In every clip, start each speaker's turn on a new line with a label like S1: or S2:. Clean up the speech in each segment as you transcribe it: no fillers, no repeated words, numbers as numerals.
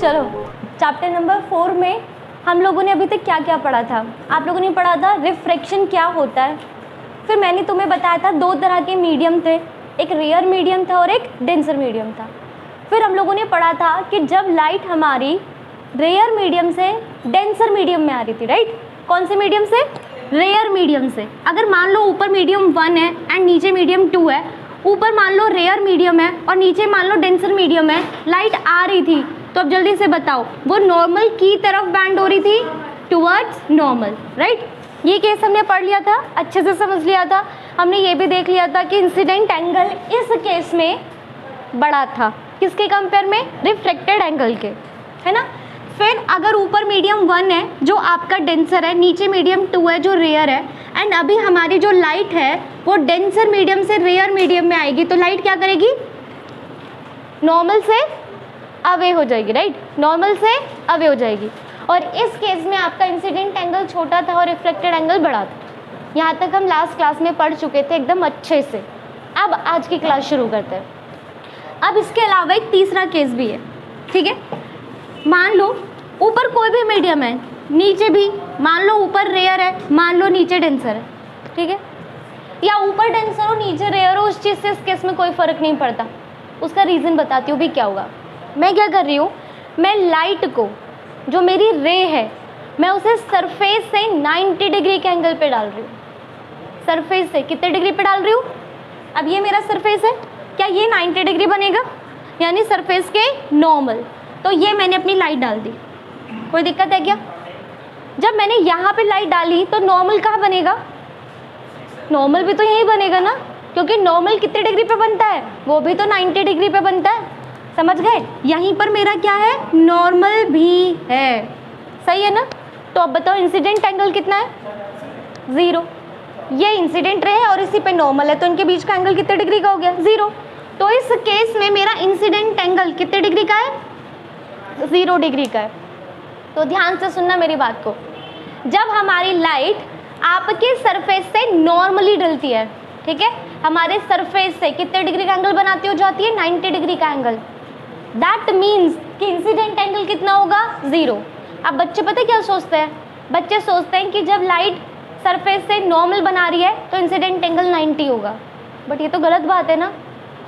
S1: चलो chapter number 4 में हम लोगों ने अभी तक क्या क्या पढ़ा था। आप लोगों ने पढ़ा था रिफ्रैक्शन क्या होता है, फिर मैंने तुम्हें बताया था दो तरह के मीडियम थे, एक रेयर मीडियम था और एक डेंसर मीडियम था। फिर हम लोगों ने पढ़ा था कि जब लाइट हमारी रेयर मीडियम से डेंसर मीडियम में आ रही थी, राइट, कौन से मीडियम से, रेयर मीडियम से। अगर मान लो ऊपर मीडियम 1 है एंड नीचे मीडियम 2 है, ऊपर मान लो रेयर मीडियम है और नीचे मान लो डेंसर मीडियम है, लाइट आ रही थी, तो अब जल्दी से बताओ वो नॉर्मल की तरफ बैंड हो रही थी, टुवर्ड्स नॉर्मल, राइट। ये केस हमने पढ़ लिया था, अच्छे से समझ लिया था। हमने ये भी देख लिया था कि इंसिडेंट एंगल इस केस में बड़ा था, किसके कंपेयर में, रिफ्लेक्टेड एंगल के, है ना। फिर अगर ऊपर मीडियम 1 है जो आपका डेंसर है, नीचे मीडियम 2 है जो रेयर है, एंड अभी हमारी जो लाइट है वो डेंसर मीडियम से रेयर मीडियम में आएगी, तो लाइट क्या करेगी, नॉर्मल से अवे हो जाएगी, राइट, नॉर्मल से अवे हो जाएगी। और इस केस में आपका इंसिडेंट एंगल छोटा था और रिफ्लेक्टेड एंगल बड़ा था। यहाँ तक हम लास्ट क्लास में पढ़ चुके थे एकदम अच्छे से। अब आज की क्लास शुरू करते हैं। अब इसके अलावा एक तीसरा केस भी है, ठीक है। मान लो ऊपर कोई भी मीडियम है, नीचे भी, मान लो ऊपर रेयर है, मान लो नीचे डेंसर है, ठीक है, या ऊपर डेंसर हो नीचे रेयर हो, उस चीज़ से इस केस में कोई फ़र्क नहीं पड़ता। उसका रीज़न बताती हूँ भी क्या होगा। मैं क्या कर रही हूँ, मैं लाइट को, जो मेरी रे है, मैं उसे सरफेस से 90 डिग्री के एंगल पे डाल रही हूँ। सरफेस से कितने डिग्री पे डाल रही हूँ, अब ये मेरा सरफेस है, क्या ये 90 डिग्री बनेगा, यानी सरफेस के नॉर्मल। तो ये मैंने अपनी लाइट डाल दी, कोई दिक्कत है क्या। जब मैंने यहाँ पे लाइट डाली तो नॉर्मल कहाँ बनेगा, नॉर्मल भी तो यहीं बनेगा ना, क्योंकि नॉर्मल कितने डिग्री पे बनता है, वो भी तो 90 डिग्री पे बनता है, समझ गए। यहीं पर मेरा क्या है, नॉर्मल भी है, सही है ना। तो अब बताओ इंसिडेंट एंगल कितना है, 0। ये इंसिडेंट रे है और इसी पे नॉर्मल है, तो इनके बीच का एंगल कितने डिग्री का हो गया, 0। तो इस केस में मेरा इंसिडेंट एंगल कितने डिग्री का है, 0 डिग्री का है। तो ध्यान से सुनना मेरी बात को। जब हमारी लाइट आपके सरफेस से नॉर्मली डलती है, ठीक है, हमारे सरफेस से कितने डिग्री का एंगल बनाती हो जाती है, 90 डिग्री का एंगल। दैट मीन्स कि इंसिडेंट एंगल कितना होगा, 0। अब बच्चे पता है क्या सोचते हैं, बच्चे सोचते हैं कि जब लाइट सरफेस से नॉर्मल बना रही है तो इंसिडेंट एंगल 90 होगा, बट ये तो गलत बात है ना।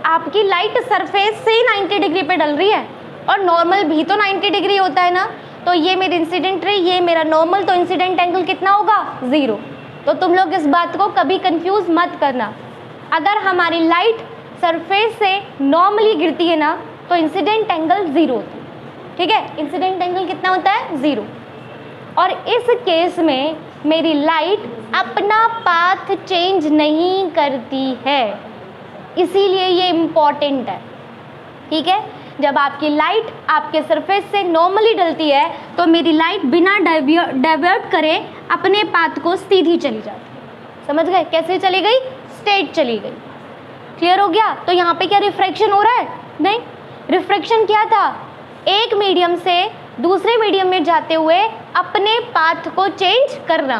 S1: आपकी लाइट सरफेस से ही 90 डिग्री पे डल रही है और नॉर्मल भी तो 90 डिग्री होता है ना। तो ये मेरी इंसिडेंट रे, ये मेरा नॉर्मल, तो इंसिडेंट एंगल कितना होगा, 0। तो तुम लोग इस बात को कभी कंफ्यूज मत करना। अगर हमारी लाइट सरफेस से नॉर्मली गिरती है ना तो इंसिडेंट एंगल 0 होता है, ठीक है। इंसिडेंट एंगल कितना होता है, 0। और इस केस में मेरी लाइट अपना पाथ चेंज नहीं करती है, इसीलिए ये इम्पॉर्टेंट है, ठीक है। जब आपकी लाइट आपके सरफेस से नॉर्मली डलती है तो मेरी लाइट बिना डाइवर्ट करे अपने पाथ को सीधी चली जाती है, समझ गए, कैसे चली गई, स्ट्रेट चली गई। क्लियर हो गया। तो यहाँ पे क्या रिफ्रैक्शन हो रहा है, नहीं, रिफ्रैक्शन क्या था, एक मीडियम से दूसरे मीडियम में जाते हुए अपने पाथ को चेंज करना।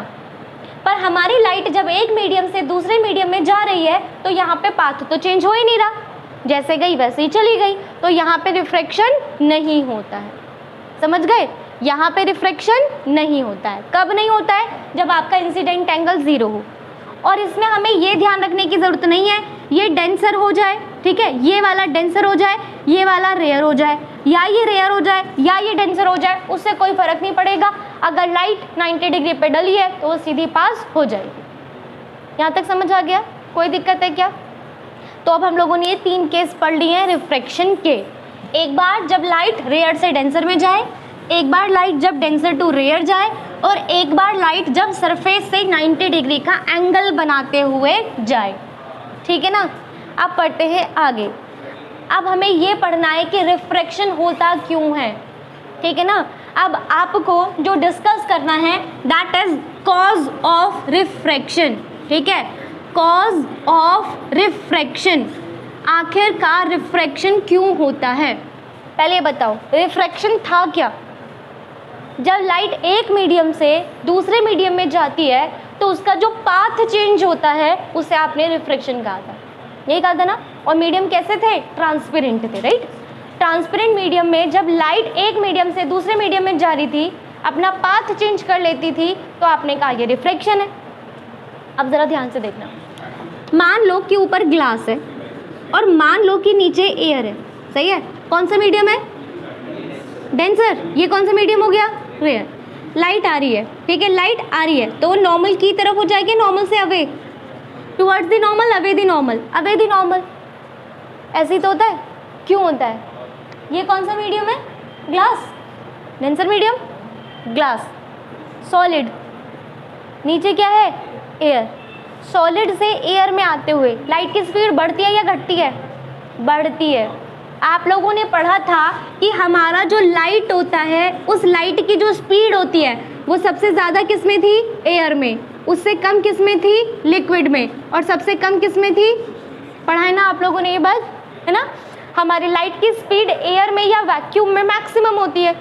S1: पर हमारी लाइट जब एक मीडियम से दूसरे मीडियम में जा रही है तो यहाँ पे पाथ तो चेंज हो ही नहीं रहा, जैसे गई वैसे ही चली गई, तो यहाँ पे रिफ्रैक्शन नहीं होता है, समझ गए। यहाँ पे रिफ्रैक्शन नहीं होता है, कब नहीं होता है, जब आपका इंसिडेंट एंगल 0 हो। और इसमें हमें ये ध्यान रखने की ज़रूरत नहीं है ये डेंसर हो जाए, ठीक है, ये वाला डेंसर हो जाए, ये वाला रेयर हो जाए, या ये रेयर हो जाए या ये डेंसर हो जाए, उससे कोई फ़र्क नहीं पड़ेगा। अगर लाइट 90 डिग्री पे डली है तो वो सीधी पास हो जाएगी। यहाँ तक समझ आ गया, कोई दिक्कत है क्या। तो अब हम लोगों ने ये 3 केस पढ़ लिए हैं रिफ्रैक्शन के। एक बार जब लाइट रेयर से डेंसर में जाए, एक बार लाइट जब डेंसर टू रेयर जाए, और एक बार लाइट जब सरफेस से 90 डिग्री का एंगल बनाते हुए जाए, ठीक है ना। अब पढ़ते हैं आगे। अब हमें ये पढ़ना है कि रिफ्रैक्शन होता क्यों है, ठीक है ना। अब आपको जो डिस्कस करना है that is cause of refraction, ठीक है, कॉज ऑफ रिफ्रैक्शन। आखिरकार रिफ्रैक्शन क्यों होता है, पहले बताओ रिफ्रैक्शन था क्या। जब लाइट एक मीडियम से दूसरे मीडियम में जाती है तो उसका जो पाथ चेंज होता है उसे आपने रिफ्रैक्शन कहा था, यही कहा था ना। और मीडियम कैसे थे, ट्रांसपेरेंट थे, राइट। ट्रांसपेरेंट मीडियम में जब लाइट एक मीडियम से दूसरे मीडियम में जा रही थी, अपना पाथ चेंज कर लेती थी, तो आपने कहा ये रिफ्रैक्शन है। अब ज़रा ध्यान से देखना, मान लो कि ऊपर ग्लास है और मान लो कि नीचे एयर है, सही है। कौन सा मीडियम है? डेंसर। ये कौन सा मीडियम हो गया? रेयर। लाइट आ रही है, ठीक है, लाइट आ रही है तो वो नॉर्मल की तरफ हो जाएगी, नॉर्मल से away, towards the normal, away the normal, away the normal. ऐसे ही तो होता है। क्यों होता है? ये कौन सा मीडियम है? Glass. Denser medium, glass, solid. नीचे क्या है? एयर। सॉलिड से एयर में आते हुए लाइट की स्पीड बढ़ती है या घटती है? बढ़ती है। आप लोगों ने पढ़ा था कि हमारा जो लाइट होता है, उस लाइट की जो स्पीड होती है वो सबसे ज़्यादा किस में थी? एयर में। उससे कम किस में थी? लिक्विड में। और सबसे कम किस में थी? पढ़ा है ना आप लोगों ने ये बात, है ना। हमारी लाइट की स्पीड एयर में या वैक्यूम में मैक्सिमम होती है,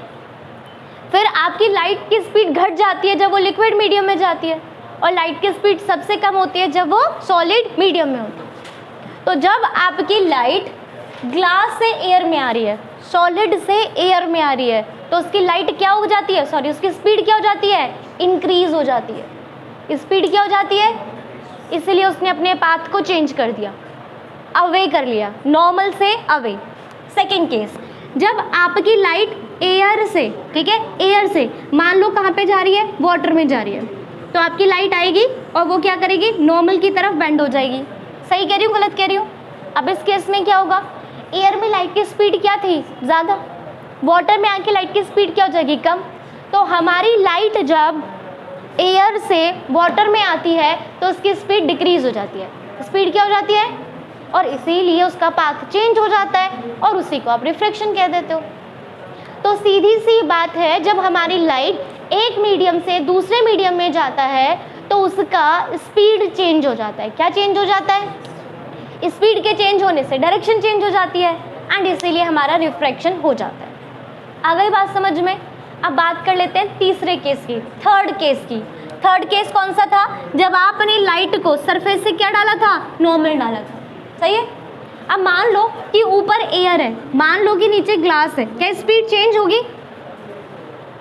S1: फिर आपकी लाइट की स्पीड घट जाती है जब वो लिक्विड मीडियम में जाती है, और लाइट की स्पीड सबसे कम होती है जब वो सॉलिड मीडियम में होती है। तो जब आपकी लाइट ग्लास से एयर में आ रही है, सॉलिड से एयर में आ रही है, तो उसकी लाइट क्या हो जाती है? सॉरी, उसकी स्पीड क्या हो जाती है? इंक्रीज हो जाती है। स्पीड क्या हो जाती है? इसीलिए उसने अपने पाथ को चेंज कर दिया, अवे कर लिया, नॉर्मल से अवे। सेकेंड केस, जब आपकी लाइट एयर से, ठीक है, एयर से मान लो कहाँ पे जा रही है? वाटर में जा रही है, तो आपकी लाइट आएगी और वो क्या करेगी? नॉर्मल की तरफ बेंड हो जाएगी। सही कह रही हूँ, गलत कह रही हूँ? अब इस केस में क्या होगा? एयर में लाइट की स्पीड क्या थी? ज़्यादा। वाटर में आके लाइट की स्पीड क्या हो जाएगी? कम। तो हमारी लाइट जब एयर से वाटर में आती है तो उसकी स्पीड डिक्रीज हो जाती है। स्पीड क्या हो जाती है? और इसीलिए उसका पाथ चेंज हो जाता है और उसी को आप रिफ्रैक्शन कह देते हो। तो सीधी सी बात है, जब हमारी लाइट एक मीडियम से दूसरे मीडियम में जाता है तो उसका स्पीड चेंज हो जाता है। क्या चेंज हो जाता है? स्पीड के चेंज होने से डायरेक्शन चेंज हो जाती है एंड इसीलिए हमारा रिफ्रैक्शन हो जाता है। आ गई बात समझ में? अब बात कर लेते हैं तीसरे केस की, थर्ड केस की। थर्ड केस कौन सा था? जब आपने लाइट को सरफेस से क्या डाला था? नॉर्मल डाला था, सही है। अब मान लो कि ऊपर एयर है, मान लो कि नीचे ग्लास है, क्या स्पीड चेंज होगी?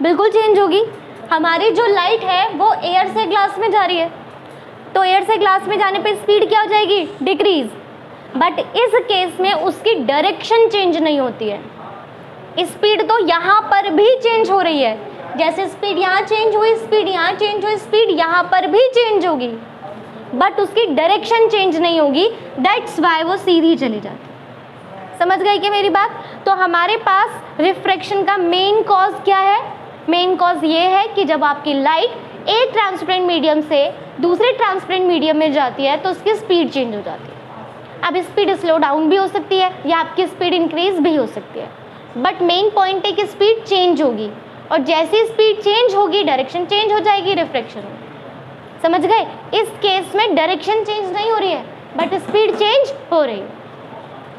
S1: बिल्कुल चेंज होगी। हमारी जो लाइट है वो एयर से ग्लास में जा रही है, तो एयर से ग्लास में जाने पे स्पीड क्या हो जाएगी? डिक्रीज। बट इस केस में उसकी डायरेक्शन चेंज नहीं होती है। स्पीड तो यहाँ पर भी चेंज हो रही है, जैसे स्पीड यहाँ चेंज हुई, स्पीड यहाँ चेंज हुई, स्पीड यहाँ पर भी चेंज होगी, बट उसकी डायरेक्शन चेंज नहीं होगी। दैट्स वाई वो सीधी चली जाती। समझ गई क्या मेरी बात? तो हमारे पास रिफ्रैक्शन का मेन कॉज क्या है? मेन कॉज ये है कि जब आपकी लाइट एक ट्रांसपेरेंट मीडियम से दूसरे ट्रांसपेरेंट मीडियम में जाती है तो उसकी स्पीड चेंज हो जाती है। अब स्पीड स्लो डाउन भी हो सकती है या आपकी स्पीड इंक्रीज भी हो सकती है, बट मेन पॉइंट है कि स्पीड चेंज होगी, और जैसी स्पीड चेंज होगी डायरेक्शन चेंज हो जाएगी, रिफ्रैक्शन होगी। समझ गए? इस केस में डायरेक्शन चेंज नहीं हो रही है बट स्पीड चेंज हो रही है।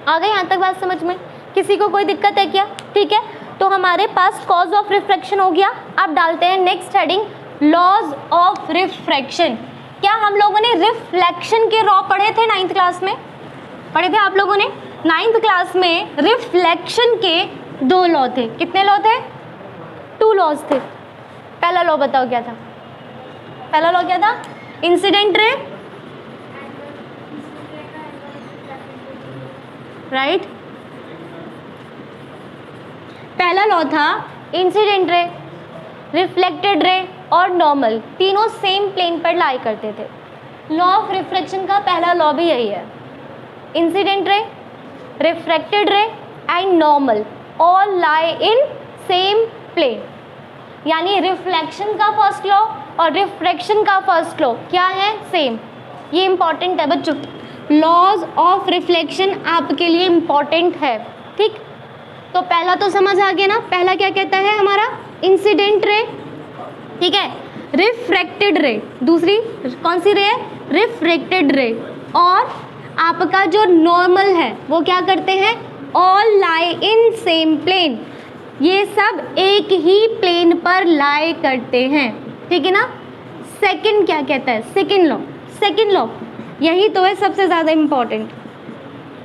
S1: आ गई यहाँ तक बात समझ में? किसी को कोई दिक्कत है क्या? ठीक है, तो हमारे पास कॉज ऑफ रिफ्रैक्शन हो गया। अब डालते हैं next heading, laws of refraction. क्या हम लोगों ने रिफ्लेक्शन के लॉ पढ़े थे 9th क्लास में? पढ़े थे आप लोगों ने? 9th क्लास में रिफ्लेक्शन के 2 लॉ थे। कितने लॉ थे? 2 लॉज थे। पहला लॉ बताओ क्या था? पहला लॉ क्या था? Incident ray, right. पहला लॉ था इंसिडेंट रे, रिफ्लेक्टेड रे और नॉर्मल, तीनों सेम प्लेन पर लाई करते थे। लॉ ऑफ रिफ्रैक्शन का पहला लॉ भी यही है। Incident ray, refracted ray and normal all lie in same plane. यानी रिफ्लेक्शन का फर्स्ट लॉ और रिफ्रैक्शन का फर्स्ट लॉ क्या है? सेम। ये इंपॉर्टेंट है बच्चों, लॉज ऑफ रिफ्लेक्शन आपके लिए इंपॉर्टेंट है, ठीक। तो पहला तो समझ आ गया ना, पहला क्या कहता है हमारा? इंसिडेंट रे, ठीक है। रिफ्रैक्टेड रे, दूसरी कौन सी रे है? रिफ्रैक्टेड रे। और आपका जो नॉर्मल है वो क्या करते हैं? All lie in same plane. ये सब एक ही प्लेन पर लाई करते हैं, ठीक है ना। सेकंड क्या कहता है? Second law. सेकंड लॉ यही तो है सबसे ज़्यादा इम्पॉर्टेंट।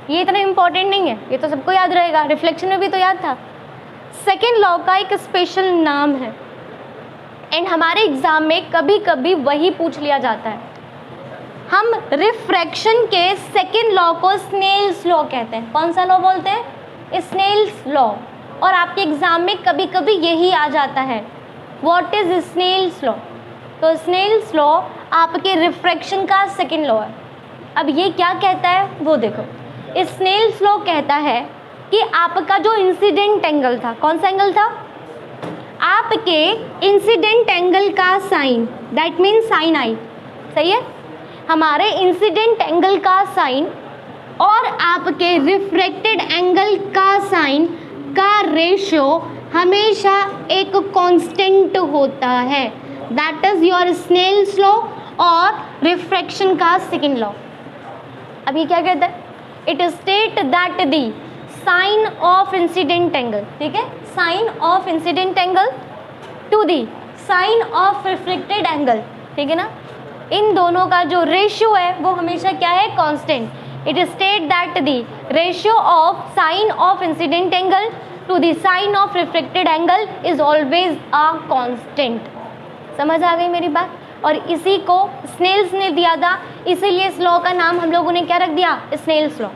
S1: ये इतना इंपॉर्टेंट नहीं है, ये तो सबको याद रहेगा, रिफ्लेक्शन में भी तो याद था। सेकेंड लॉ का एक स्पेशल नाम है एंड हमारे एग्जाम में कभी कभी वही पूछ लिया जाता है। हम रिफ्रैक्शन के सेकेंड लॉ को स्नेल्स लॉ कहते हैं। कौन सा लॉ बोलते हैं? Snell's law. और आपके एग्जाम में कभी कभी यही आ जाता है, व्हाट इज स्नेल्स लॉ। तो स्नेल्स लॉ आपके रिफ्रैक्शन का सेकेंड लॉ है। अब ये क्या कहता है वो देखो, स्नेल्स लॉ कहता है कि आपका जो इंसिडेंट एंगल था, कौन सा एंगल था? आपके इंसिडेंट एंगल का sine, that means sine i, सही है, हमारे इंसिडेंट एंगल का साइन और आपके रिफ्रैक्टेड एंगल का साइन का रेशियो हमेशा एक कांस्टेंट होता है, that is your Snell's law और रिफ्रैक्शन का सेकेंड लॉ। अब ये क्या कहता है? It state that the sine of incident angle, ठीक है, sine of incident angle to the sine of reflected angle, ठीक है ना, इन दोनों का जो रेशियो है वो हमेशा क्या है? Constant. It state that the ratio of sine of incident angle to the sine of reflected angle is always a constant. समझ आ गई मेरी बात? और इसी को स्नेल्स ने दिया था, इसीलिए इस लॉ का नाम हम लोगों ने क्या रख दिया? Snell's law.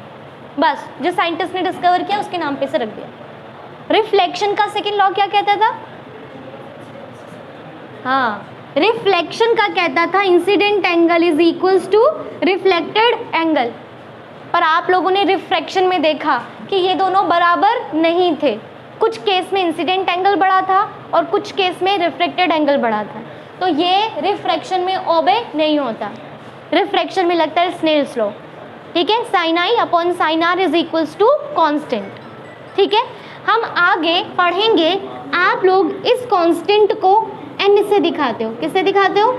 S1: बस जो साइंटिस्ट ने डिस्कवर किया उसके नाम पे से रख दिया। रिफ्लेक्शन का सेकेंड लॉ क्या कहता था? हाँ, रिफ्लेक्शन का कहता था incident angle is equals to reflected angle. पर आप लोगों ने रिफ्रैक्शन में देखा कि ये दोनों बराबर नहीं थे। कुछ केस में इंसिडेंट एंगल बड़ा था और कुछ केस में रिफ्लेक्टेड एंगल बड़ा था, तो ये रिफ्रैक्शन में ओबे नहीं होता, रिफ्रैक्शन में लगता है स्नेल्स लॉ, ठीक है, sine i upon sine r is equals to constant, ठीक है। हम आगे पढ़ेंगे, आप लोग इस कांस्टेंट को एन से दिखाते हो, किससे दिखाते हो?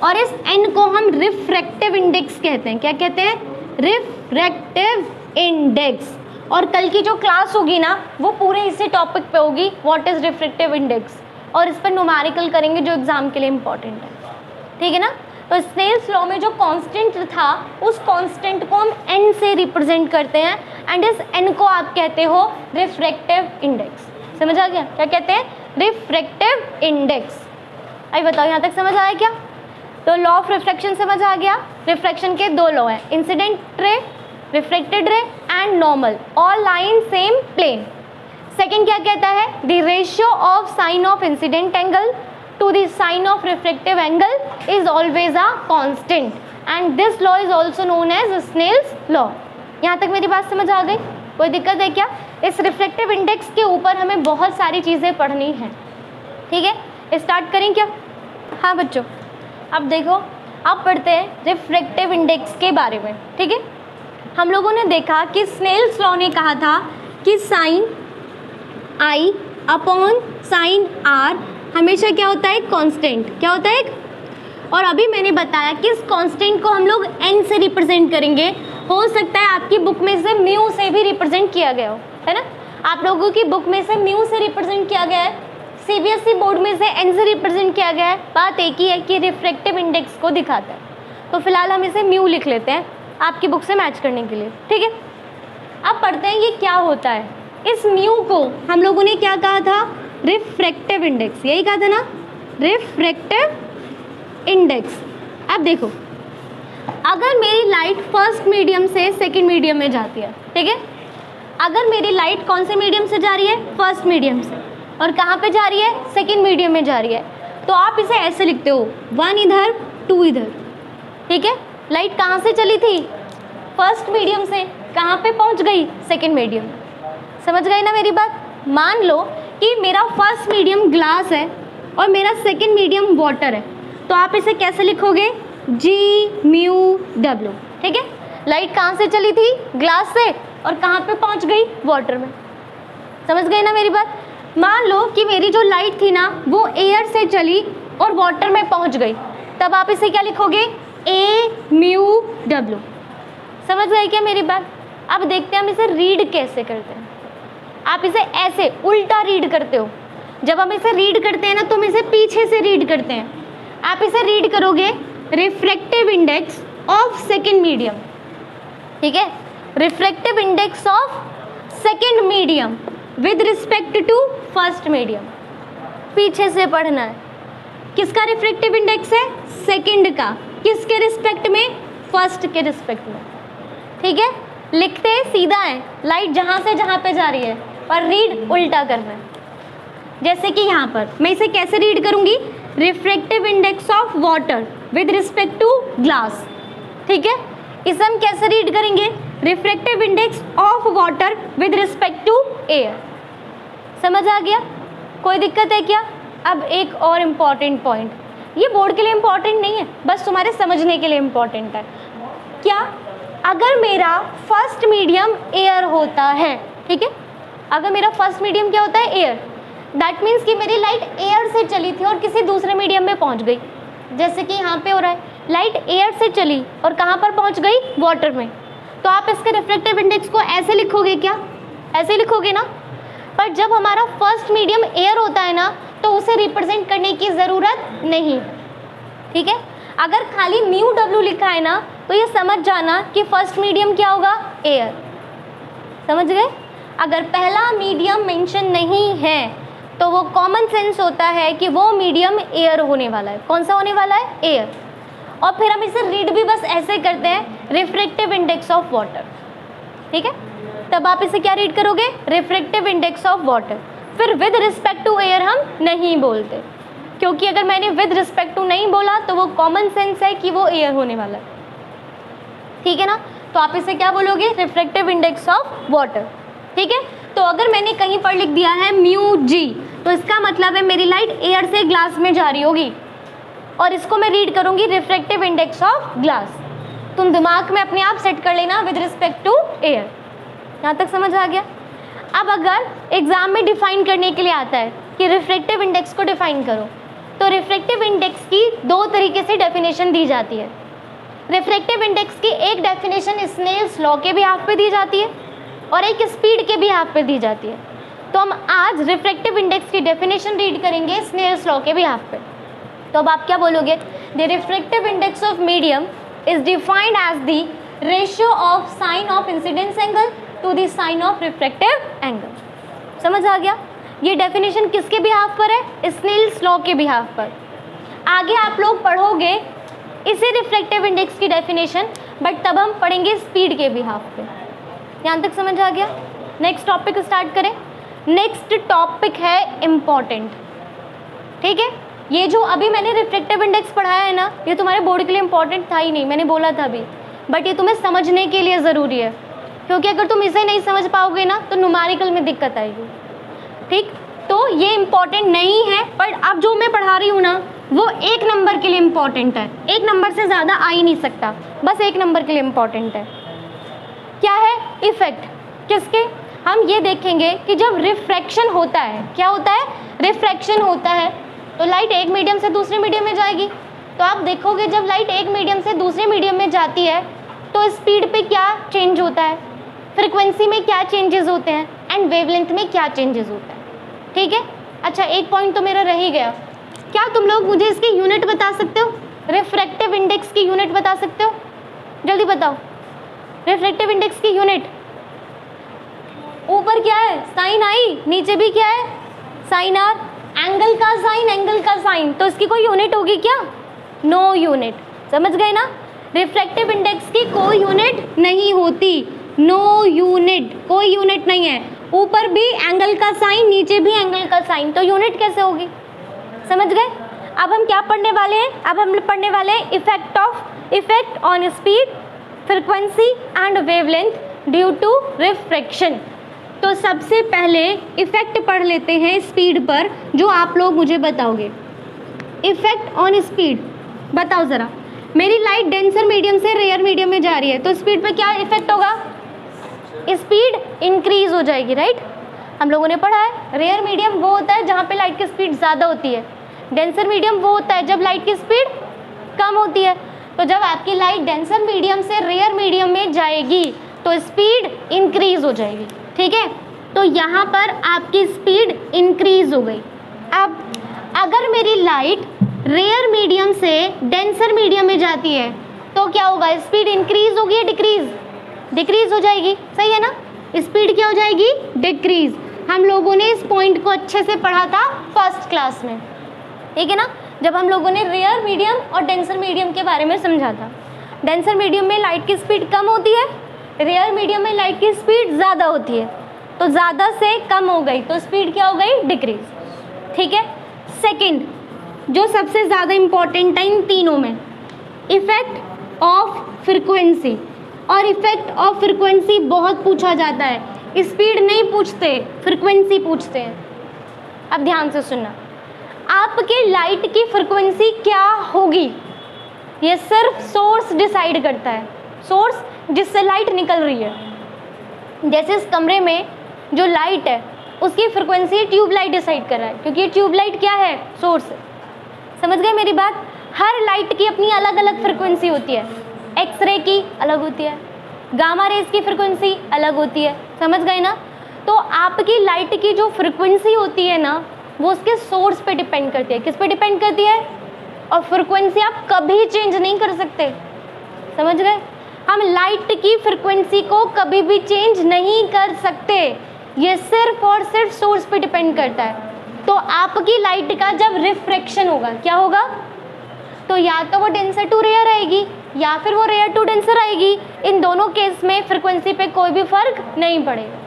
S1: और इस एन को हम रिफ्रैक्टिव इंडेक्स कहते हैं। क्या कहते हैं? Refractive index. और कल की जो क्लास होगी ना वो पूरे इसी टॉपिक पे होगी, व्हाट इज रिफ्रैक्टिव इंडेक्स, और इस पर न्यूमेरिकल करेंगे जो एग्जाम के लिए इम्पॉर्टेंट है, ठीक है ना। तो स्नेल्स लॉ में जो कांस्टेंट था उस कांस्टेंट को हम एन से रिप्रेजेंट करते हैं एंड इस एन को आप कहते हो रिफ्रैक्टिव इंडेक्स। समझ आ गया? क्या कहते हैं? Refractive index. अभी बताओ यहाँ तक समझ आया क्या? तो लॉ ऑफ रिफ्रैक्शन समझ आ गया। रिफ्रैक्शन के दो लॉ हैं, incident ray, reflected ray and normal, all line same plane. Second क्या कहता है? The ratio of sine of incident angle to the sign of refractive angle is always a constant and this law is also known as Snell's law। यहाँ तक मेरी बात समझ आ गई? कोई दिक्कत है क्या? इस रिफ्लेक्टिव इंडेक्स के ऊपर हमें बहुत सारी चीज़ें पढ़नी हैं, ठीक है। स्टार्ट करें क्या? हाँ बच्चों, अब देखो, अब पढ़ते हैं रिफ्लेक्टिव इंडेक्स के बारे में, ठीक है। हम लोगों ने देखा कि स्नेल्स लॉ ने कहा था कि sine i upon sine r हमेशा क्या होता है? कांस्टेंट। क्या होता है? और अभी मैंने बताया कि इस कांस्टेंट को हम लोग एन से रिप्रेजेंट करेंगे। हो सकता है आपकी बुक में से म्यू से भी रिप्रेजेंट किया गया हो, है ना। आप लोगों की बुक में से म्यू से रिप्रेजेंट किया गया है, सीबीएसई बोर्ड में से एन से रिप्रेजेंट किया गया है। बात एक ही है कि रिफ्रैक्टिव इंडेक्स को दिखाता है। तो फिलहाल हम इसे म्यू लिख लेते हैं आपकी बुक से मैच करने के लिए, ठीक है। अब पढ़ते हैं ये क्या होता है। इस म्यू को हम लोगों ने क्या कहा था? रिफ्रैक्टिव इंडेक्स, यही कहा था ना, रिफ्रैक्टिव इंडेक्स। अब देखो, अगर मेरी लाइट फर्स्ट मीडियम से सेकंड मीडियम में जाती है, ठीक है, अगर मेरी लाइट कौन से मीडियम से जा रही है? फर्स्ट मीडियम से, और कहाँ पे जा रही है? सेकंड मीडियम में जा रही है, तो आप इसे ऐसे लिखते हो, 1 इधर 2 इधर, ठीक है। लाइट कहाँ से चली थी? फर्स्ट मीडियम से, कहाँ पे पहुँच गई? Second medium. समझ गई ना मेरी बात? मान लो कि मेरा फर्स्ट मीडियम ग्लास है और मेरा सेकंड मीडियम वाटर है, तो आप इसे कैसे लिखोगे? जी म्यू डब्ल्यू, ठीक है। लाइट कहाँ से चली थी? ग्लास से, और कहाँ पे पहुँच गई? वाटर में। समझ गए ना मेरी बात? मान लो कि मेरी जो लाइट थी ना वो एयर से चली और वाटर में पहुँच गई, तब आप इसे क्या लिखोगे? ए म्यू डब्ल्यू। समझ गए क्या मेरी बात? अब देखते हैं हम इसे रीड कैसे करते हैं। आप इसे ऐसे उल्टा रीड करते हो। जब हम इसे रीड करते हैं ना तो हम इसे पीछे से रीड करते हैं। आप इसे रीड करोगे refractive index of second medium, ठीक है। Refractive index of second medium with respect to first medium. पीछे से पढ़ना है। किसका रिफ्रैक्टिव इंडेक्स है? सेकंड का। किसके रिस्पेक्ट में? फर्स्ट के रिस्पेक्ट में। ठीक है, लिखते हैं, सीधा है, लाइट जहाँ से जहाँ पे जा रही है, और रीड उल्टा करना है। जैसे कि यहाँ पर मैं इसे कैसे रीड करूँगी? Refractive index of water with respect to glass. ठीक है, इसे हम कैसे रीड करेंगे? Refractive index of water with respect to air. समझ आ गया? कोई दिक्कत है क्या? अब एक और इम्पॉर्टेंट पॉइंट, ये बोर्ड के लिए इम्पॉर्टेंट नहीं है, बस तुम्हारे समझने के लिए इम्पॉर्टेंट है। क्या? अगर मेरा फर्स्ट मीडियम एयर होता है, ठीक है, अगर मेरा फर्स्ट मीडियम क्या होता है? एयर, दैट मीन्स कि मेरी लाइट एयर से चली थी और किसी दूसरे मीडियम में पहुंच गई। जैसे कि यहाँ पे हो रहा है, लाइट एयर से चली और कहाँ पर पहुँच गई? वाटर में। तो आप इसके रिफ्रैक्टिव इंडेक्स को ऐसे लिखोगे क्या? ऐसे लिखोगे ना। पर जब हमारा फर्स्ट मीडियम एयर होता है ना, तो उसे रिप्रेजेंट करने की ज़रूरत नहीं। ठीक है, अगर खाली म्यू डब्ल्यू लिखा है ना, तो ये समझ जाना कि फर्स्ट मीडियम क्या होगा? एयर। समझ गए? अगर पहला मीडियम मेंशन नहीं है तो वो कॉमन सेंस होता है कि वो मीडियम एयर होने वाला है। कौन सा होने वाला है? एयर। और फिर हम इसे रीड भी बस ऐसे करते हैं, रिफ्रैक्टिव इंडेक्स ऑफ वाटर। ठीक है, तब आप इसे क्या रीड करोगे? Refractive index of water. फिर विद रिस्पेक्ट टू एयर हम नहीं बोलते, क्योंकि अगर मैंने विद रिस्पेक्ट टू नहीं बोला तो वो कॉमन सेंस है कि वो एयर होने वाला है। ठीक है ना, तो आप इसे क्या बोलोगे? Refractive index of water. ठीक है, तो अगर मैंने कहीं पर लिख दिया है म्यू जी, तो इसका मतलब है मेरी लाइट एयर से ग्लास में जा रही होगी, और इसको मैं रीड करूंगी रिफ्रैक्टिव इंडेक्स ऑफ ग्लास। तुम दिमाग में अपने आप सेट कर लेना विद रिस्पेक्ट टू एयर। यहाँ तक समझ आ गया? अब अगर एग्जाम में डिफाइन करने के लिए आता है कि रिफ्रैक्टिव इंडेक्स को डिफाइन करो, तो रिफ्रैक्टिव इंडेक्स की दो तरीके से डेफिनेशन दी जाती है। रिफ्रैक्टिव इंडेक्स की एक डेफिनेशन स्नेल्स लॉ के बिहाफ पे दी जाती है और एक स्पीड के बिहाफ पे दी जाती है। तो हम आज रिफ्रैक्टिव इंडेक्स की डेफिनेशन रीड करेंगे स्नेल्स लॉ के बिहाफ पे। तो अब आप क्या बोलोगे? The refractive index of medium is defined as the ratio of sine of incidence angle to the sine of refractive angle. समझ आ गया? ये डेफिनेशन किसके बिहाफ पर है? स्नेल्स लॉ के बिहाफ पर। आगे आप लोग पढ़ोगे इसे रिफ्रैक्टिव इंडेक्स की डेफिनेशन, बट तब हम पढ़ेंगे स्पीड के बिहाफ पे। यहाँ तक समझ आ गया? नेक्स्ट टॉपिक स्टार्ट करें। नेक्स्ट टॉपिक है इम्पॉर्टेंट। ठीक है, ये जो अभी मैंने रिफ्रैक्टिव इंडेक्स पढ़ाया है ना, ये तुम्हारे बोर्ड के लिए इम्पॉर्टेंट था ही नहीं, मैंने बोला था अभी, बट ये तुम्हें समझने के लिए ज़रूरी है, क्योंकि अगर तुम इसे नहीं समझ पाओगे ना तो न्यूमेरिकल में दिक्कत आएगी। ठीक, तो ये इम्पॉर्टेंट नहीं है, पर अब जो मैं पढ़ा रही हूँ ना वो एक नंबर के लिए इम्पॉर्टेंट है। एक नंबर से ज़्यादा आ ही नहीं सकता, बस एक नंबर के लिए इम्पॉर्टेंट है। क्या है? इफेक्ट। किसके? हम ये देखेंगे कि जब रिफ्रैक्शन होता है, क्या होता है? रिफ्रैक्शन होता है, तो लाइट एक मीडियम से दूसरे मीडियम में जाएगी। तो आप देखोगे जब लाइट एक मीडियम से दूसरे मीडियम में जाती है तो स्पीड पे क्या चेंज होता है, फ्रिक्वेंसी में क्या चेंजेस होते हैं, एंड वेवलेंथ में क्या चेंजेस होता है। ठीक है, अच्छा एक पॉइंट तो मेरा रह ही गया। क्या तुम लोग मुझे इसकी यूनिट बता सकते हो? रिफ्रैक्टिव इंडेक्स की यूनिट बता सकते हो? जल्दी बताओ, रिफ्रैक्टिव इंडेक्स की यूनिट। ऊपर क्या है? साइन आई, नीचे भी क्या है? Sine r. एंगल का साइन, एंगल का साइन, तो इसकी कोई यूनिट होगी क्या? No unit. समझ गए ना? रिफ्रैक्टिव इंडेक्स की कोई यूनिट नहीं होती, नो यूनिट, कोई यूनिट नहीं है। ऊपर भी एंगल का साइन, नीचे भी एंगल का साइन, तो यूनिट कैसे होगी? समझ गए? अब हम क्या पढ़ने वाले हैं? अब हम पढ़ने वाले हैं effect on speed, frequency and wavelength due to refraction. तो सबसे पहले इफेक्ट पढ़ लेते हैं स्पीड पर, जो आप लोग मुझे बताओगे। इफेक्ट ऑन स्पीड बताओ ज़रा। मेरी लाइट डेंसर मीडियम से रेयर मीडियम में जा रही है, तो स्पीड पे क्या इफेक्ट होगा? स्पीड इंक्रीज हो जाएगी, राइट? हम लोगों ने पढ़ा है रेयर मीडियम वो होता है जहाँ पे लाइट की स्पीड ज़्यादा होती है, डेंसर मीडियम वो होता है जब लाइट की स्पीड कम होती है। तो जब आपकी लाइट डेंसर मीडियम से रेयर मीडियम में जाएगी तो स्पीड इंक्रीज हो जाएगी। ठीक है, तो यहाँ पर आपकी स्पीड इंक्रीज हो गई। अब अगर मेरी लाइट रेयर मीडियम से डेंसर मीडियम में जाती है तो क्या होगा? स्पीड इंक्रीज होगी या डिक्रीज? डिक्रीज हो जाएगी, सही है ना। स्पीड क्या हो जाएगी, डिक्रीज। हम लोगों ने इस पॉइंट को अच्छे से पढ़ा था फर्स्ट क्लास में, ठीक है ना, जब हम लोगों ने रेयर मीडियम और डेंसर मीडियम के बारे में समझा था। डेंसर मीडियम में लाइट की स्पीड कम होती है, रेयर मीडियम में लाइट की स्पीड ज़्यादा होती है, तो ज़्यादा से कम हो गई तो स्पीड क्या हो गई, डिक्रीज, ठीक है। सेकंड, जो सबसे ज़्यादा इम्पॉर्टेंट है इन तीनों में, इफेक्ट ऑफ फ्रीक्वेंसी। और इफेक्ट ऑफ फ्रीक्वेंसी बहुत पूछा जाता है, स्पीड नहीं पूछते, फ्रीक्वेंसी पूछते हैं। अब ध्यान से सुनना, आपके लाइट की फ्रीक्वेंसी क्या होगी ये सिर्फ सोर्स डिसाइड करता है, सोर्स जिससे लाइट निकल रही है। जैसे इस कमरे में जो लाइट है उसकी फ्रीक्वेंसी ट्यूबलाइट डिसाइड कर रहा है, क्योंकि ट्यूबलाइट क्या है, सोर्स है। समझ गए मेरी बात। हर लाइट की अपनी अलग अलग फ्रीक्वेंसी होती है, एक्सरे की अलग होती है, गामा रेज की फ्रीक्वेंसी अलग होती है, समझ गए ना। तो आपकी लाइट की जो फ्रीक्वेंसी होती है ना, वो उसके सोर्स पे डिपेंड करती है। किस पे डिपेंड करती है, और फ्रीक्वेंसी आप कभी चेंज नहीं कर सकते, समझ गए। हम लाइट की फ्रीक्वेंसी को कभी भी चेंज नहीं कर सकते, ये सिर्फ और सिर्फ सोर्स पे डिपेंड करता है। तो आपकी लाइट का जब रिफ्रैक्शन होगा, क्या होगा, तो या तो वो डेंसर टू रेयर आएगी या फिर वो रेयर टू डेंसर आएगी। इन दोनों केस में फ्रीक्वेंसी पे कोई भी फर्क नहीं पड़ेगा,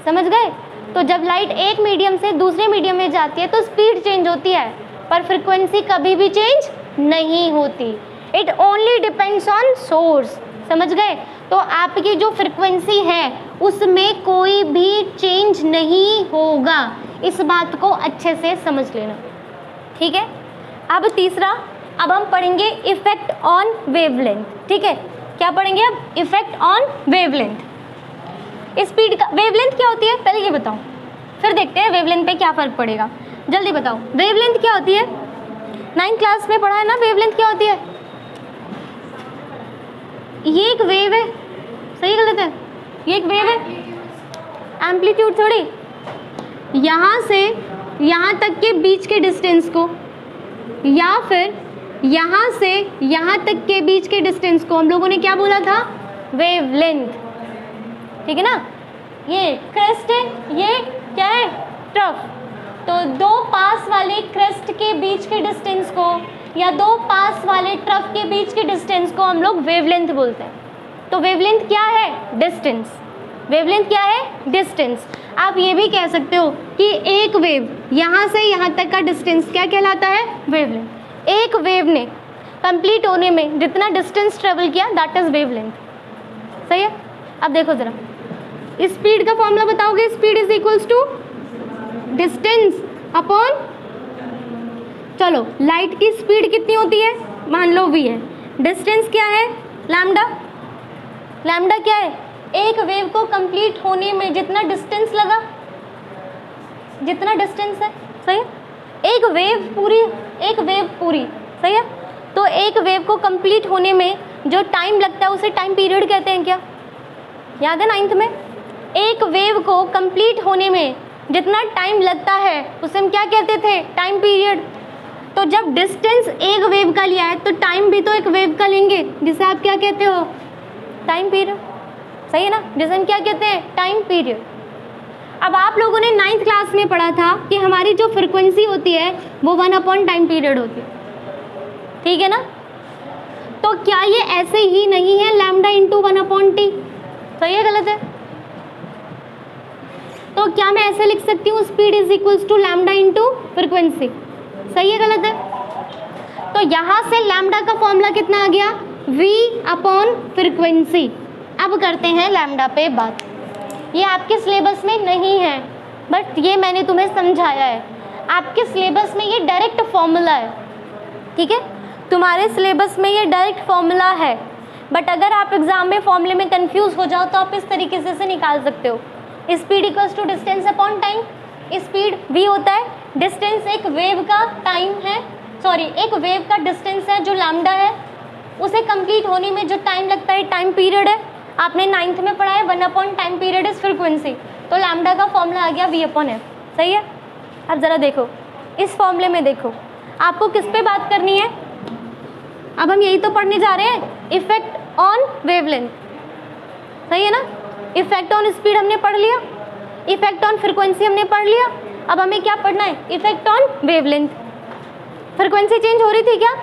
S1: समझ गए। तो जब लाइट एक मीडियम से दूसरे मीडियम में जाती है तो स्पीड चेंज होती है, पर फ्रीक्वेंसी कभी भी चेंज नहीं होती। It only depends on source, समझ गए। तो आपकी जो फ्रीक्वेंसी है उसमें कोई भी चेंज नहीं होगा, इस बात को अच्छे से समझ लेना, ठीक है। अब तीसरा, अब हम पढ़ेंगे इफेक्ट ऑन वेवलेंथ, ठीक है। क्या पढ़ेंगे अब, इफेक्ट ऑन वेवलेंथ। स्पीड का वेवलेंथ क्या होती है पहले ये बताओ, फिर देखते हैं वेवलेंथ पे क्या फ़र्क पड़ेगा। जल्दी बताओ, वेवलेंथ क्या होती है, 9th क्लास में पढ़ा है ना, वेवलेंथ क्या होती है। ये एक वेव है, सही गलत है, ये एक वेव है, एम्पलीट्यूड थोड़ी। यहाँ से यहाँ तक के बीच के डिस्टेंस को, या फिर यहाँ से यहाँ तक के बीच के डिस्टेंस को हम लोगों ने क्या बोला था, वेवलेंथ, ठीक है ना। ये क्रेस्ट है, ये क्या है, ट्रफ। तो दो पास वाले क्रेस्ट के बीच के डिस्टेंस को या दो पास वाले ट्रफ के बीच के डिस्टेंस को हम लोग वेवलेंथ बोलते हैं। तो वेवलेंथ क्या है, डिस्टेंस। वेवलेंथ क्या है, डिस्टेंस। आप ये भी कह सकते हो कि एक वेव यहाँ से यहाँ तक का डिस्टेंस क्या कहलाता है, वेवलेंथ। एक वेव ने कंप्लीट होने में जितना डिस्टेंस ट्रेवल किया दैट इज वेवलेंथ, सही है। अब देखो ज़रा, स्पीड का फॉर्मूला बताओगे, speed is equals to distance upon, चलो लाइट की स्पीड कितनी होती है, मान लो v है, डिस्टेंस क्या है, लैम्डा। लैम्डा क्या है, एक वेव को कंप्लीट होने में जितना डिस्टेंस लगा, जितना डिस्टेंस है, सही है। एक वेव पूरी, सही है। तो एक वेव को कंप्लीट होने में जो टाइम लगता है उसे टाइम पीरियड कहते हैं, क्या याद है 9th में। एक वेव को कंप्लीट होने में जितना टाइम लगता है उसे हम क्या कहते थे, टाइम पीरियड। तो जब डिस्टेंस एक वेव का लिया है तो टाइम भी तो एक वेव का लेंगे, जिसे आप क्या कहते हो, टाइम पीरियड, सही है ना, जिसे हम क्या कहते हैं, टाइम पीरियड। अब आप लोगों ने 9th क्लास में पढ़ा था कि हमारी जो फ्रीक्वेंसी होती है वो 1 टाइम पीरियड होती है, ठीक है ना। तो क्या ये ऐसे ही नहीं है, लैम्डा इंटू 1/t, सही है गलत है। तो क्या मैं ऐसे लिख सकती हूँ, speed is equals to lambda into frequency, सही है गलत है। तो यहाँ से लैम्डा का फॉर्मूला कितना आ गया, v/फ्रीक्वेंसी। अब करते हैं लैम्डा पे बात। ये आपके सिलेबस में नहीं है, बट ये मैंने तुम्हें समझाया है। आपके सिलेबस में ये डायरेक्ट फॉर्मूला है, ठीक है, तुम्हारे सिलेबस में ये डायरेक्ट फॉर्मूला है। बट अगर आप एग्जाम में फॉर्मूले में कंफ्यूज हो जाओ तो आप इस तरीके से निकाल सकते हो, speed equals to distance upon time. Speed v होता है, डिस्टेंस एक वेव का टाइम है, सॉरी एक वेव का डिस्टेंस है जो लैम्डा है, उसे कंप्लीट होने में जो टाइम लगता है टाइम पीरियड है। आपने 9th में पढ़ा है 1 टाइम पीरियड इज फ्रीक्वेंसी, तो लैम्डा का फॉर्मूला आ गया v/f, सही है। अब ज़रा देखो इस फॉर्मूले में, देखो आपको किस पे बात करनी है। अब हम यही तो पढ़ने जा रहे हैं, इफेक्ट ऑन वेवलेंथ। सही है ना। इफेक्ट ऑन स्पीड हमने पढ़ लिया, इफेक्ट ऑन फ्रिक्वेंसी हमने पढ़ लिया। अब हमें क्या पढ़ना है, effect on wavelength. Frequency change हो रही थी क्या,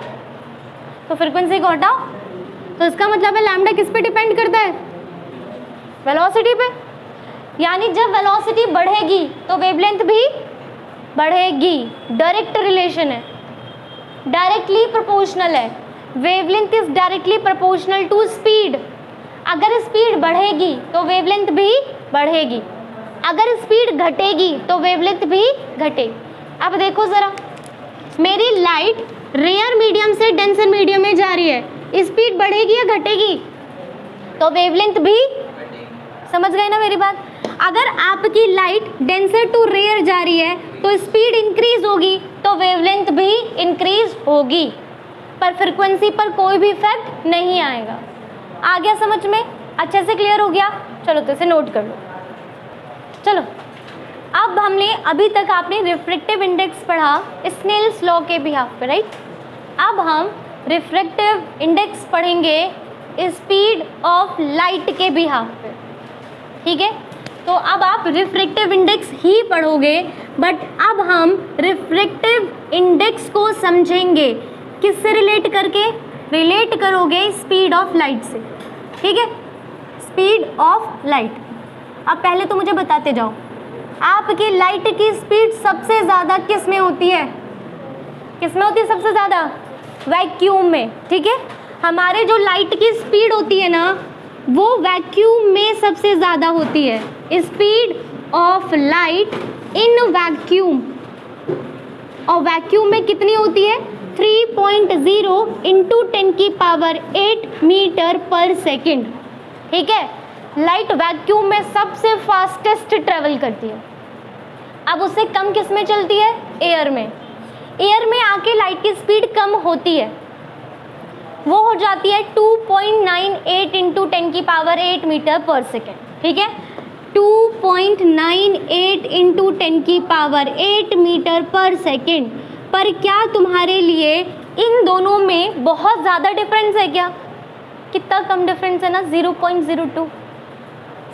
S1: तो फ्रिक्वेंसी को हटाओ, तो इसका मतलब है लैम्डा किस पे डिपेंड करता है, वेलोसिटी पे। यानी जब वेलोसिटी बढ़ेगी तो वेवलेंथ भी बढ़ेगी, डायरेक्ट रिलेशन है, डायरेक्टली प्रोपोर्शनल है। Wavelength is directly proportional to speed. अगर स्पीड बढ़ेगी तो वेवलेंथ भी बढ़ेगी, अगर स्पीड घटेगी तो वेवलेंथ भी घटेगी। अब देखो ज़रा, मेरी लाइट रेयर मीडियम से डेंसर मीडियम में जा रही है, स्पीड बढ़ेगी या घटेगी, तो वेवलेंथ भी, समझ गए ना मेरी बात। अगर आपकी लाइट डेंसर टू रेयर जा रही है तो स्पीड इंक्रीज होगी तो वेवलेंथ भी इंक्रीज होगी, पर फ्रिक्वेंसी पर कोई भी इफेक्ट नहीं आएगा। आ गया समझ में, अच्छे से क्लियर हो गया। चलो तो इसे नोट कर लो। चलो अब हमने अभी तक आपने रिफ्रैक्टिव इंडेक्स पढ़ा स्नेल्स लॉ के बिहाफ पे, राइट। अब हम रिफ्रैक्टिव इंडेक्स पढ़ेंगे स्पीड ऑफ लाइट के बिहाफ पे, ठीक है। तो अब आप रिफ्रैक्टिव इंडेक्स ही पढ़ोगे, बट अब हम रिफ्रैक्टिव इंडेक्स को समझेंगे किससे रिलेट करके, रिलेट करोगे स्पीड ऑफ लाइट से, ठीक है, स्पीड ऑफ लाइट। अब पहले तो मुझे बताते जाओ, आपकी लाइट की स्पीड सबसे ज़्यादा किस में होती है, किस में होती है सबसे ज़्यादा, वैक्यूम में, ठीक है। हमारे जो लाइट की स्पीड होती है ना, वो वैक्यूम में सबसे ज़्यादा होती है। Speed of light in vacuum, और वैक्यूम में कितनी होती है, 3.0 इंटू 10⁸ मीटर पर सेकेंड, ठीक है। लाइट वैक्यूम में सबसे फास्टेस्ट ट्रेवल करती है। अब उससे कम किस में चलती है, एयर में। एयर में आके लाइट की स्पीड कम होती है, वो हो जाती है 2.98 इंटू 10⁸ मीटर पर सेकेंड, ठीक है। 2.98 इंटू 10⁸ मीटर पर सेकेंड। पर क्या तुम्हारे लिए इन दोनों में बहुत ज़्यादा डिफरेंस है क्या, कितना कम डिफरेंस है ना, 0.02,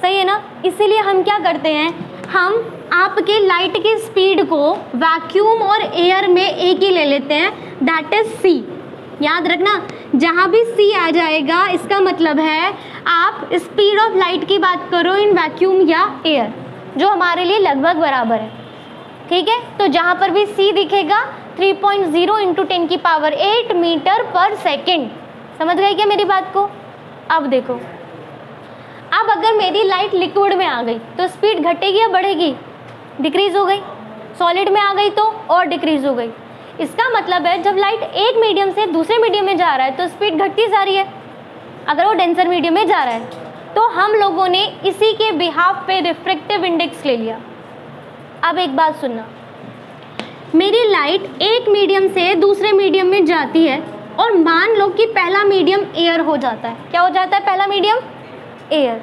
S1: सही है ना। इसीलिए हम क्या करते हैं, हम आपके लाइट की स्पीड को वैक्यूम और एयर में एक ही ले लेते हैं, दैट इज सी। याद रखना, जहाँ भी सी आ जाएगा इसका मतलब है आप स्पीड ऑफ लाइट की बात करो इन वैक्यूम या एयर, जो हमारे लिए लगभग बराबर है, ठीक है। तो जहाँ पर भी सी दिखेगा 3.0 इंटू 10⁸ मीटर पर सेकेंड। समझ गए क्या मेरी बात को। अब देखो, अब अगर मेरी लाइट लिक्विड में आ गई तो स्पीड घटेगी या बढ़ेगी, डिक्रीज हो गई। सॉलिड में आ गई तो और डिक्रीज हो गई। इसका मतलब है जब लाइट एक मीडियम से दूसरे मीडियम में जा रहा है तो स्पीड घटती जा रही है, अगर वो डेंसर मीडियम में जा रहा है। तो हम लोगों ने इसी के बिहाफ पे रिफ्रैक्टिव इंडेक्स ले लिया। अब एक बात सुनना, मेरी लाइट एक मीडियम से दूसरे मीडियम में जाती है और मान लो कि पहला मीडियम एयर हो जाता है। क्या हो जाता है, पहला मीडियम एयर,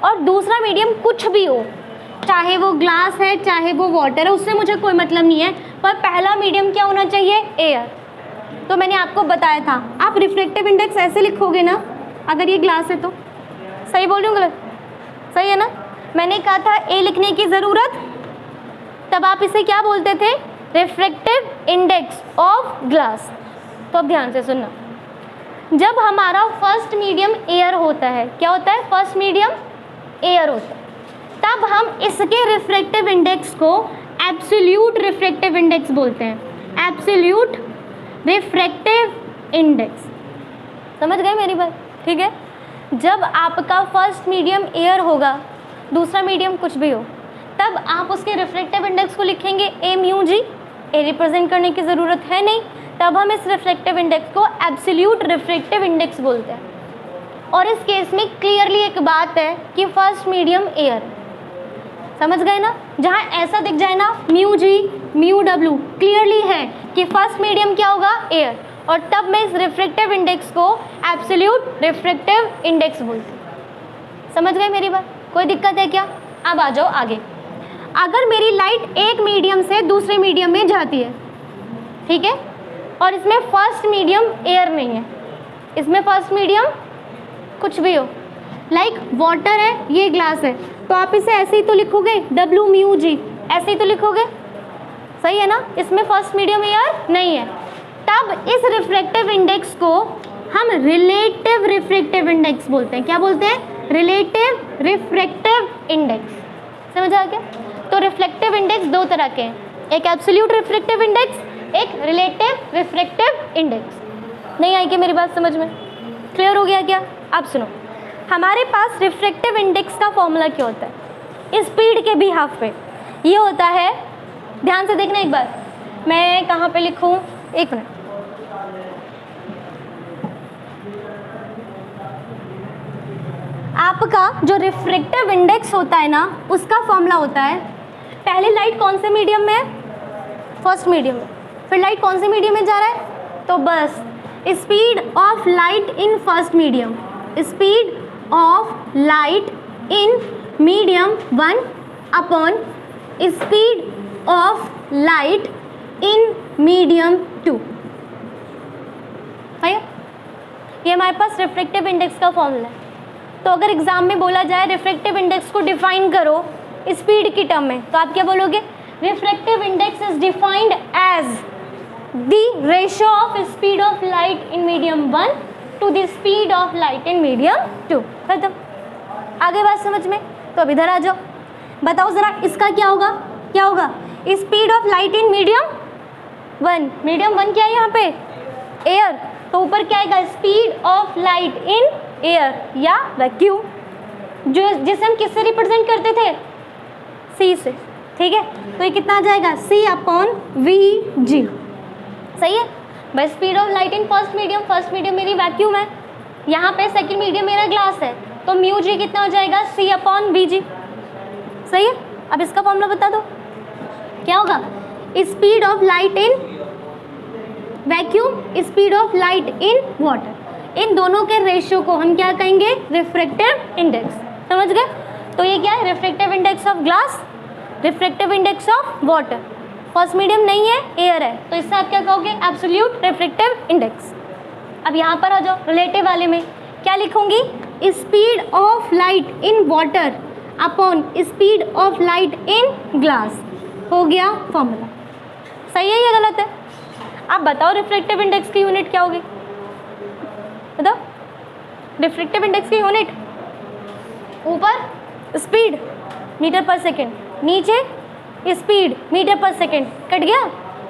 S1: और दूसरा मीडियम कुछ भी हो, चाहे वो ग्लास है चाहे वो वाटर है, उससे मुझे कोई मतलब नहीं है, पर पहला मीडियम क्या होना चाहिए, एयर। तो मैंने आपको बताया था, आप रिफ्रैक्टिव इंडेक्स ऐसे लिखोगे ना, अगर ये ग्लास है तो, सही बोल रही हूँ गलत, सही है ना। मैंने कहा था ए लिखने की ज़रूरत, तब आप इसे क्या बोलते थे, रिफ्रैक्टिव इंडेक्स ऑफ ग्लास। तो अब ध्यान से सुनना, जब हमारा फर्स्ट मीडियम एयर होता है, क्या होता है, फर्स्ट मीडियम एयर होता है, तब हम इसके रिफ्रैक्टिव इंडेक्स को एब्सोल्यूट रिफ्रैक्टिव इंडेक्स बोलते हैं। एब्सोल्यूट रिफ्रैक्टिव इंडेक्स, समझ गए मेरी बात, ठीक है। जब आपका फर्स्ट मीडियम एयर होगा, दूसरा मीडियम कुछ भी हो, तब आप उसके रिफ्रैक्टिव इंडेक्स को लिखेंगे ए म्यू जी, ए रिप्रेजेंट करने की ज़रूरत है नहीं, तब हम इस रिफ्रैक्टिव इंडेक्स को एब्सोल्यूट रिफ्रैक्टिव इंडेक्स बोलते हैं। और इस केस में क्लियरली एक बात है कि फर्स्ट मीडियम एयर, समझ गए ना। जहाँ ऐसा दिख जाए ना mu G mu W, clearly है कि फर्स्ट मीडियम क्या होगा, एयर, और तब मैं इस रिफ्रैक्टिव इंडेक्स को एब्सोल्यूट रिफ्रैक्टिव इंडेक्स बोलती हूँ। समझ गए मेरी बात, कोई दिक्कत है क्या। अब आ जाओ आगे। अगर मेरी लाइट एक मीडियम से दूसरे मीडियम में जाती है, ठीक है, और इसमें फर्स्ट मीडियम एयर नहीं है, इसमें फर्स्ट मीडियम कुछ भी हो, लाइक वाटर है, ये ग्लास है, तो आप इसे ऐसे ही तो लिखोगे WμG, ऐसे ही तो लिखोगे, सही है ना, इसमें फर्स्ट मीडियम एयर नहीं है। तब इस रिफ्रैक्टिव इंडेक्स को हम रिलेटिव रिफ्रैक्टिव इंडेक्स बोलते हैं। क्या बोलते हैं? Relative refractive index. समझ आ गया? तो रिफ्लेक्टिव इंडेक्स दो तरह के हैं, एक एब्सोल्यूट रिफ्रैक्टिव इंडेक्स, एक रिलेटिव रिफ्रैक्टिव इंडेक्स। नहीं आई क्या मेरी बात समझ में? क्लियर हो गया क्या? अब सुनो, हमारे पास रिफ्रैक्टिव इंडेक्स का फॉर्मूला क्या होता है? स्पीड के भी हाफ पे ये होता है, ध्यान से देखना एक बार, मैं कहाँ पे लिखूँ, एक मिनट। आपका जो रिफ्रैक्टिव इंडेक्स होता है ना, उसका फॉर्मूला होता है, पहले लाइट कौन से मीडियम में है? फर्स्ट मीडियम में। फिर लाइट कौन से मीडियम में जा रहा है? तो बस speed of light in first medium, speed of light in medium 1 upon speed of light in medium 2 है। ये हमारे पास रिफ्रैक्टिव इंडेक्स का फॉर्मूला है। तो अगर एग्जाम में बोला जाए रिफ्रैक्टिव इंडेक्स को डिफाइन करो स्पीड की टर्म में, तो आप क्या बोलोगे? Refractive index is defined as the ratio of speed of light in medium 1 to the speed of light in medium 2। खत्म। आगे बात समझ में? तो अब इधर आ जाओ, बताओ जरा इसका क्या होगा? क्या होगा? Speed of light in medium 1, medium 1 क्या है यहाँ पे? एयर। तो ऊपर क्या आएगा? Speed of light in air या वैक्यूम, जो जिसे हम किससे रिप्रेजेंट करते थे? C से। ठीक है, तो ये कितना आ जाएगा? C upon VG। सही है भाई। Speed of light in first medium मेरी वैक्यूम है, यहाँ पे सेकंड मीडियम मेरा ग्लास है, तो म्यू जी कितना हो जाएगा? C upon VG। सही है। अब इसका फॉर्मूला बता दो, क्या होगा? Speed of light in vacuum, speed of light in water, इन दोनों के रेशियो को हम क्या कहेंगे? Refractive index. समझ गए? तो ये क्या है? Refractive index of glass, refractive index of water. First medium नहीं है, एयर है, तो इससे आप क्या कहोगे? Absolute refractive index. अब यहाँ पर आ जाओ, रिलेटिव वाले में क्या लिखूंगी? Speed of light in water upon speed of light in glass. हो गया फॉर्मूला। सही है या गलत है? आप बताओ रिफ्रैक्टिव इंडेक्स की यूनिट क्या होगी? बताओ। रिफ्रैक्टिव इंडेक्स की यूनिट ऊपर स्पीड मीटर पर सेकेंड, नीचे स्पीड मीटर पर सेकेंड। कट गया?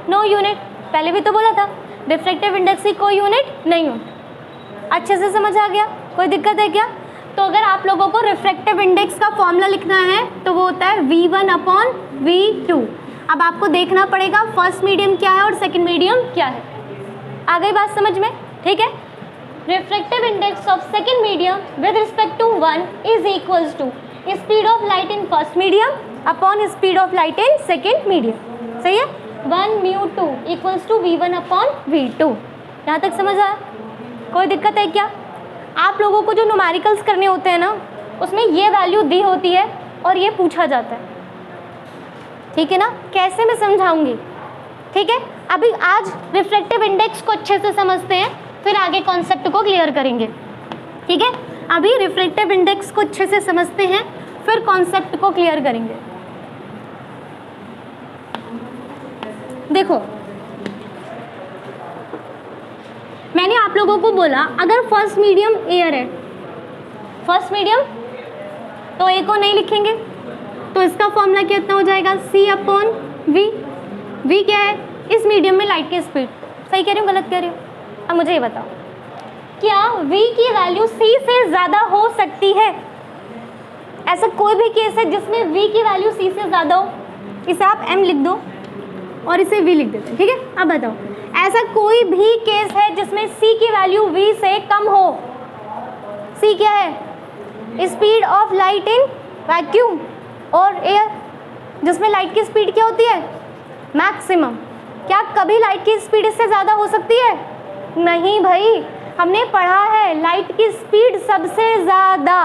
S1: No unit. पहले भी तो बोला था रिफ्रैक्टिव इंडेक्स की कोई यूनिट नहीं होती। अच्छे से समझ आ गया? कोई दिक्कत है क्या? तो अगर आप लोगों को रिफ्रैक्टिव इंडेक्स का फॉर्मूला लिखना है तो वो होता है V1 अपॉन V2। अब आपको देखना पड़ेगा फर्स्ट मीडियम क्या है और सेकंड मीडियम क्या है। आ गई बात समझ में? ठीक है। Refractive index of second medium with respect to 1 is equals to speed of light in first medium upon speed of light in second medium. सही है। 1μ2 equals to V1 upon V2। यहाँ तक समझ आया? कोई दिक्कत है क्या? आप लोगों को जो न्यूमेरिकल्स करने होते हैं ना, उसमें ये वैल्यू दी होती है और ये पूछा जाता है। ठीक है ना? कैसे मैं समझाऊंगी? ठीक है। अभी आज रिफ्रैक्टिव इंडेक्स को अच्छे से समझते हैं, फिर आगे कॉन्सेप्ट को क्लियर करेंगे। ठीक है। अभी रिफ्रैक्टिव इंडेक्स को अच्छे से समझते हैं, फिर कॉन्सेप्ट को क्लियर करेंगे। देखो, मैंने आप लोगों को बोला अगर फर्स्ट मीडियम एयर है, फर्स्ट मीडियम, तो ए को नहीं लिखेंगे, तो इसका फॉर्मूला कितना हो जाएगा? C upon V। V क्या है? इस मीडियम में लाइट की स्पीड। सही कह रही हूँ गलत कह रही हूँ? अब मुझे ये बताओ, क्या V की वैल्यू C से ज़्यादा हो सकती है? ऐसा कोई भी केस है जिसमें V की वैल्यू C से ज़्यादा हो? इसे आप M लिख दो और इसे V लिख देते हैं। ठीक है। अब बताओ, ऐसा कोई भी केस है जिसमें C की वैल्यू V से कम हो? C क्या है? Speed of light in vacuum और एयर, जिसमें लाइट की स्पीड क्या होती है? मैक्सिमम। क्या कभी लाइट की स्पीड इससे ज़्यादा हो सकती है? नहीं भाई, हमने पढ़ा है लाइट की स्पीड सबसे ज़्यादा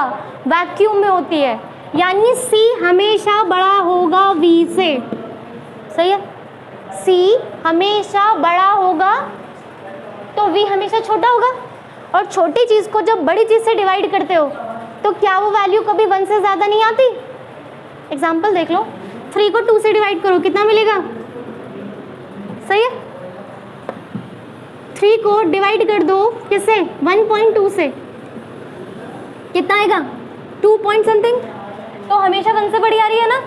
S1: वैक्यूम में होती है, यानी C हमेशा बड़ा होगा V से। सही है। C हमेशा बड़ा होगा तो V हमेशा छोटा होगा, और छोटी चीज़ को जब बड़ी चीज़ से डिवाइड करते हो तो क्या वो वैल्यू कभी 1 से ज़्यादा नहीं आती? एग्जाम्पल देख लो, 3 को 2 से डिवाइड करो, कितना मिलेगा? सही है, 3 को डिवाइड कर दो किससे? 1.2 से, कितना आएगा? 2 पॉइंट समथिंग। तो हमेशा 1 से बड़ी आ रही है ना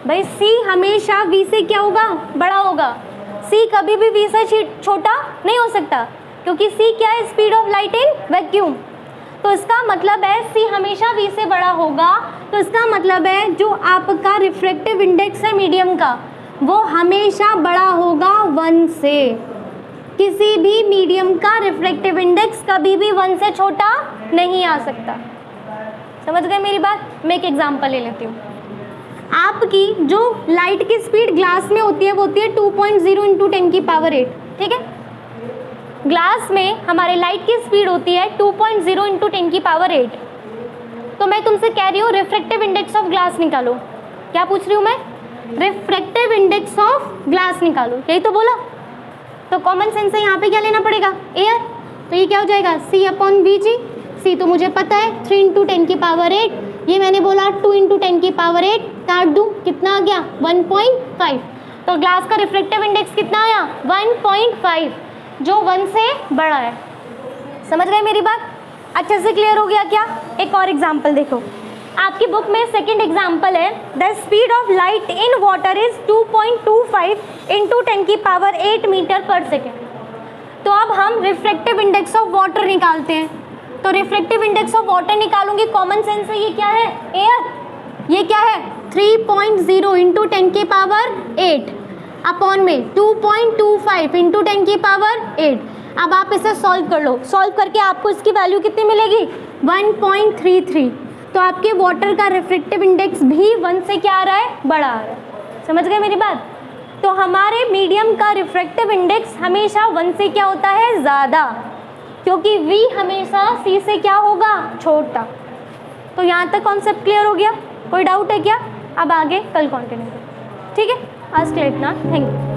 S1: भाई। C हमेशा V से क्या होगा? बड़ा होगा। C कभी भी V से छोटा नहीं हो सकता, क्योंकि C क्या है? Speed of light in vacuum. तो इसका मतलब है C हमेशा V से बड़ा होगा। तो इसका मतलब है जो आपका रिफ्रैक्टिव इंडेक्स है मीडियम का, वो हमेशा बड़ा होगा 1 से। किसी भी मीडियम का रिफ्रैक्टिव इंडेक्स कभी भी 1 से छोटा नहीं आ सकता। समझ गए मेरी बात? मैं एक एग्जांपल ले लेती हूँ। आपकी जो लाइट की स्पीड ग्लास में होती है वो होती है 2.0 इंटू 10 की पावर 8, ठीक है। ग्लास में हमारे लाइट की स्पीड होती है 2.0 इंटू 10 की पावर 8। तो मैं तुमसे कह रही हूँ रिफ्रैक्टिव इंडेक्स ऑफ ग्लास निकालो। क्या पूछ रही हूँ मैं? रिफ्रैक्टिव इंडेक्स ऑफ ग्लास निकालो, यही तो बोला। तो कॉमन सेंस से यहाँ पे क्या लेना पड़ेगा? एयर। तो ये क्या हो जाएगा? C/Vg। C तो मुझे पता है 3 इंटू 10 की पावर 8, ये मैंने बोला 2 इंटू 10 की पावर 8, काट दूँ, कितना आ गया? 1.5। तो ग्लास का रिफ्रैक्टिव इंडेक्स कितना आया? 1.5, जो 1 से बड़ा है। समझ गए मेरी बात? अच्छे से क्लियर हो गया क्या? एक और एग्जाम्पल देखो, आपकी बुक में सेकंड एग्जाम्पल है, the speed of light in water is 2.25 into 10 की पावर 8 मीटर पर सेकेंड। तो अब हम रिफ्रैक्टिव इंडेक्स ऑफ वाटर निकालते हैं। तो रिफ्रैक्टिव इंडेक्स ऑफ वाटर निकालूंगी, कॉमन सेंस से ये क्या है? एयर। ये क्या है? 3.0 इंटू 10 की पावर 8 अपॉन में 2.25 इंटू 10 की पावर 8। अब आप इसे सॉल्व कर लो, सॉल्व करके आपको इसकी वैल्यू कितनी मिलेगी? 1.33। तो आपके वाटर का रिफ्रैक्टिव इंडेक्स भी 1 से क्या आ रहा है? बड़ा आ रहा है। समझ गए मेरी बात? तो हमारे मीडियम का रिफ्रैक्टिव इंडेक्स हमेशा 1 से क्या होता है? ज़्यादा, क्योंकि V हमेशा C से क्या होगा? छोटा। तो यहाँ तक कॉन्सेप्ट क्लियर हो गया? कोई डाउट है क्या? अब आगे कल कंटिन्यू करें, ठीक है? आज के लिए इतना, थैंक यू।